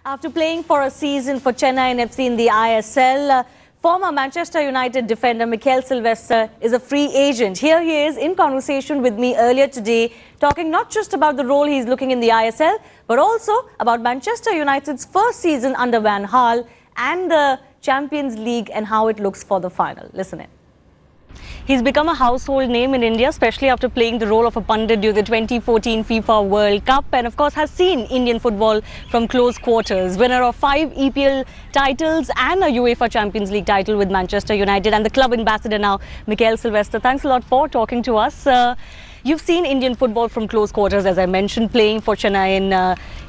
After playing for a season for Chennai FC in the ISL, former Manchester United defender Mikael Silvestre is a free agent. Here he is in conversation with me earlier today, talking not just about the role he's looking in the ISL, but also about Manchester United's first season under Van Gaal and the Champions League and how it looks for the final. Listen in. He's become a household name in India, especially after playing the role of a pundit during the 2014 FIFA World Cup, and of course has seen Indian football from close quarters. Winner of 5 EPL titles and a UEFA Champions League title with Manchester United, and the club ambassador now, Mikael Silvestre. Thanks a lot for talking to us. You've seen Indian football from close quarters, as I mentioned, playing for Chennai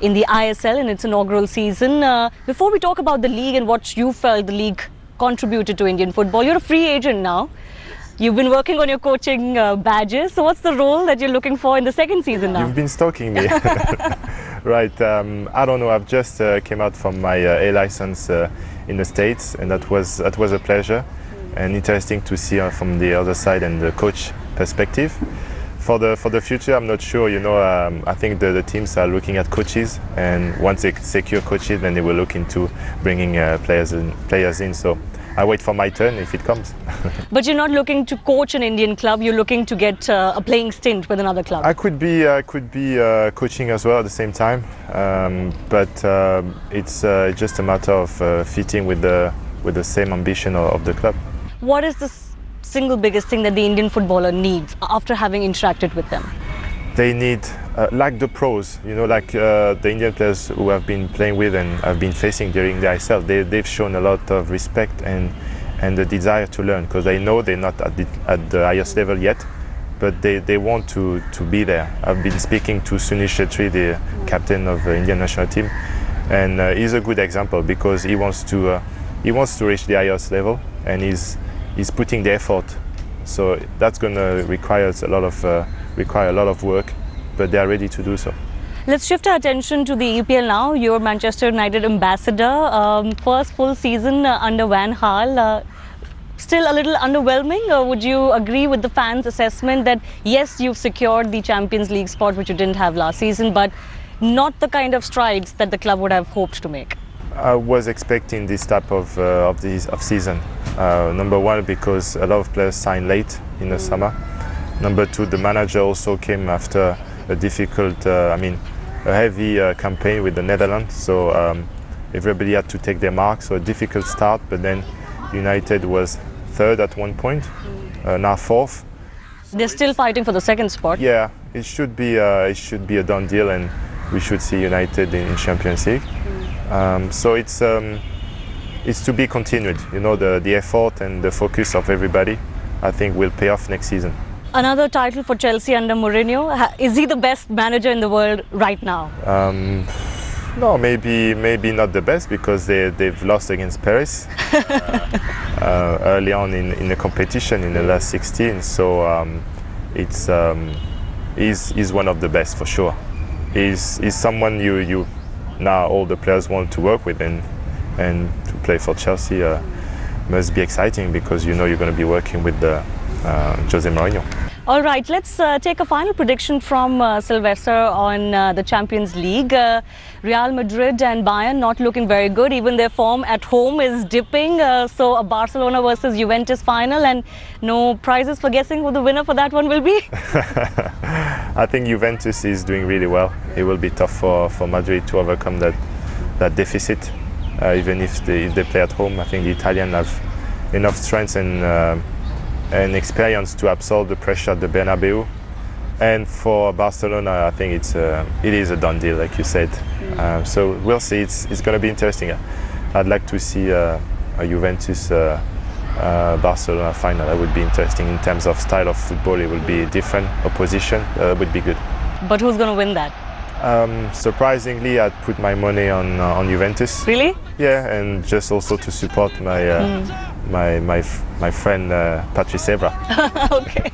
in the ISL in its inaugural season. Before we talk about the league and what you felt the league contributed to Indian football, you're a free agent now. You've been working on your coaching badges. So what's the role that you're looking for in the second season now? You've been stalking me. Right. I don't know. I've just came out from my A license in the States, and that was a pleasure and interesting to see from the other side and the coach perspective. For the future, I'm not sure. You know, I think the teams are looking at coaches, and once they secure coaches, then they will look into bringing players in. So I wait for my turn if it comes. But you're not looking to coach an Indian club. You're looking to get a playing stint with another club. I could be coaching as well at the same time, but it's just a matter of fitting with the same ambition of the club. What is the single biggest thing that the Indian footballer needs after having interacted with them? They need, like the pros, you know, like the Indian players who have been playing with and have been facing during the ISL, they've shown a lot of respect and the desire to learn, because they know they're not at the highest level yet, but they want to be there. I've been speaking to Sunil Shetty, the captain of the Indian national team, and he's a good example because he wants to reach the highest level, and he's putting the effort. So that's going to require a lot of work, but they are ready to do so. Let's shift our attention to the EPL now. You're Manchester United ambassador. First full season under Van Gaal. Still a little underwhelming, or would you agree with the fans' assessment that yes, you've secured the Champions League spot, which you didn't have last season, but not the kind of strides that the club would have hoped to make? I was expecting this type of season. Number one, because a lot of players signed late in the summer. Number two, the manager also came after a difficult, a heavy campaign with the Netherlands. So everybody had to take their mark. So a difficult start, but then United was third at one point, now fourth. They're still fighting for the second spot. Yeah, it should be a done deal, and we should see United in Champions League. So it's to be continued. You know, the effort and the focus of everybody, I think, will pay off next season. Another title for Chelsea under Mourinho. Is he the best manager in the world right now? No, maybe not the best, because they've lost against Paris early on in the competition in the last 16. So he's one of the best for sure. He's someone you now all the players want to work with, and to play for Chelsea must be exciting, because you know you're going to be working with Jose Mourinho. All right, let's take a final prediction from Silvestre on the Champions League. Real Madrid and Bayern not looking very good. Even their form at home is dipping. So a Barcelona versus Juventus final, and no prizes for guessing who the winner for that one will be? I think Juventus is doing really well. It will be tough for Madrid to overcome that deficit, even if they play at home. I think the Italians have enough strength and experience to absorb the pressure at the Bernabeu. And for Barcelona, I think it is a done deal, like you said. So we'll see. It's going to be interesting. I'd like to see a Juventus Barcelona final. That would be interesting in terms of style of football. It will be different opposition. Would be good. But who's going to win that? Surprisingly, I'd put my money on Juventus. Really? Yeah, and just also to support my friend Patrice Evra. Okay.